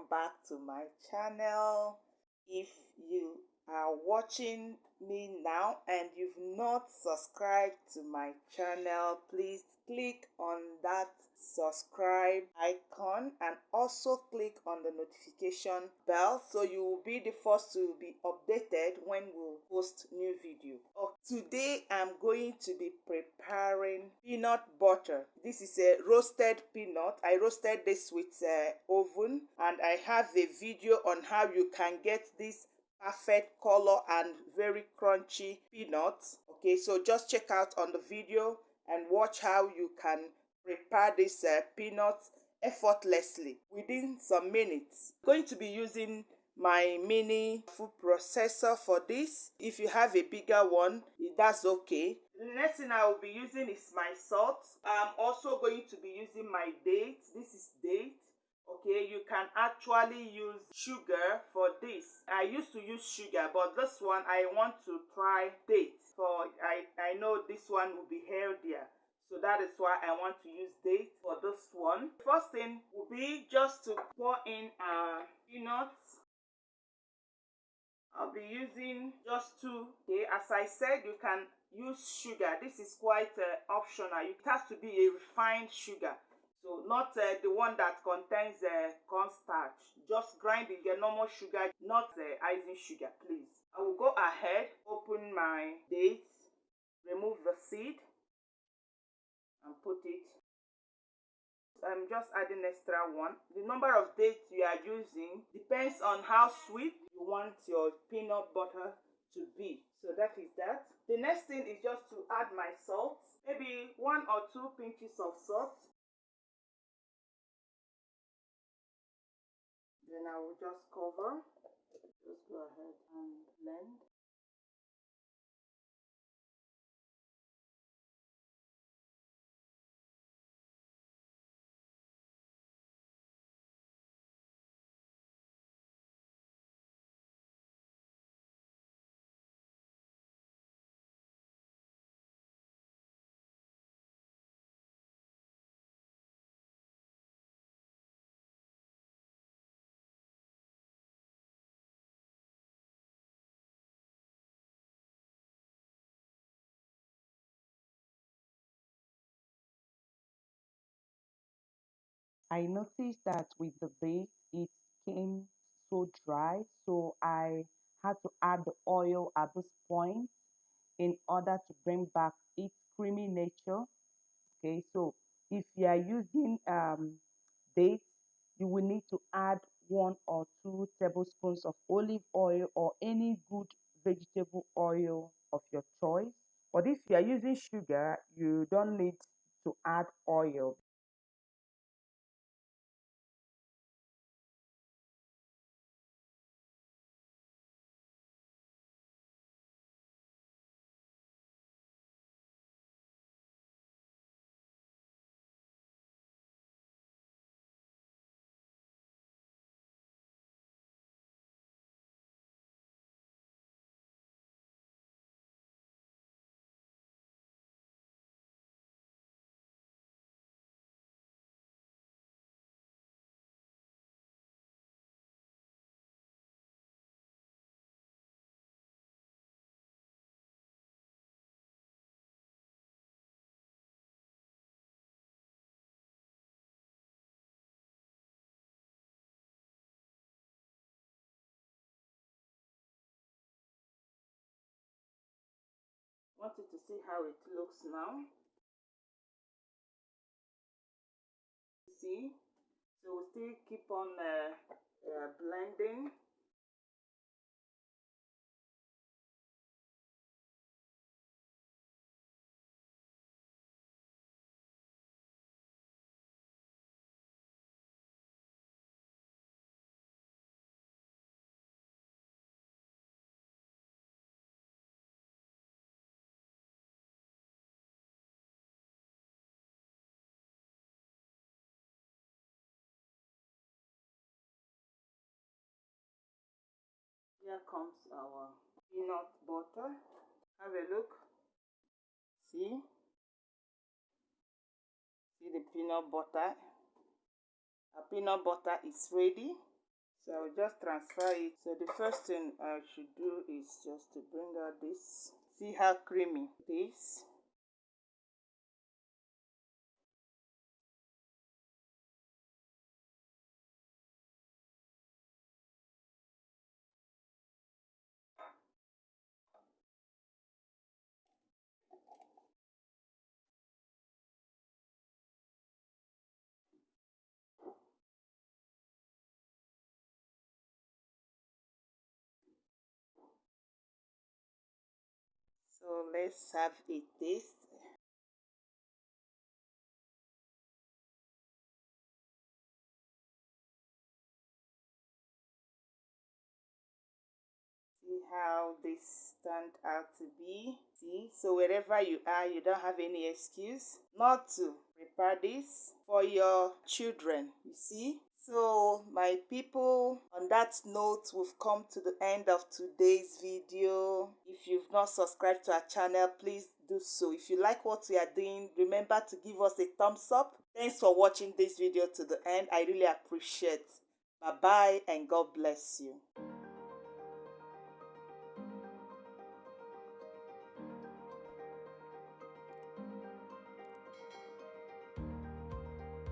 welcome back to my channel. If you are watching me now and you've not subscribed to my channel, please click on that subscribe icon and also click on the notification bell so you will be the first to be updated when we post new video. Today I'm going to be preparing peanut butter. This is a roasted peanut. I roasted this with oven, and I have a video on how you can get this perfect color and very crunchy peanuts. Okay, so just check out on the video and watch how you can prepare this peanuts effortlessly within some minutes. I'm going to be using my mini food processor for this. If you have a bigger one, that's okay. The next thing I will be using is my salt. I'm also going to be using my dates. This is date. Okay, you can actually use sugar for this. I used to use sugar, but this one I want to try dates. For I know this one will be healthier. So that is why I want to use dates for this one. First thing will be just to pour in our peanuts. I'll be using just two. Okay, as I said, you can use sugar. This is quite optional. It has to be a refined sugar. So not the one that contains cornstarch. Just grind the normal sugar, not the icing sugar, please. I will go ahead, open my dates, remove the seed, and put it. I'm just adding extra one. The number of dates you are using depends on how sweet you want your peanut butter to be. So that is that. The next thing is just to add my salt, maybe 1 or 2 pinches of salt. Then I will just cover. Just go ahead and blend. I noticed that with the base, it came so dry, so I had to add the oil at this point in order to bring back its creamy nature. Okay, so if you are using dates, you will need to add 1 or 2 tablespoons of olive oil or any good vegetable oil of your choice. But if you are using sugar, you don't need to add oil. Want you to see how it looks now. See, so we'll still keep on blending. Here comes our peanut butter. Have a look. See the peanut butter. Our peanut butter is ready. So I will just transfer it. So the first thing I should do is just to bring out this. See how creamy it is. So let's have a taste. See how this turned out to be. See, so wherever you are, you don't have any excuse not to prepare this for your children. You see? So my people, on that note, we've come to the end of today's video. If you've not subscribed to our channel, please do so. If you like what we are doing, remember to give us a thumbs up. Thanks for watching this video to the end. I really appreciate it. Bye bye and God bless you.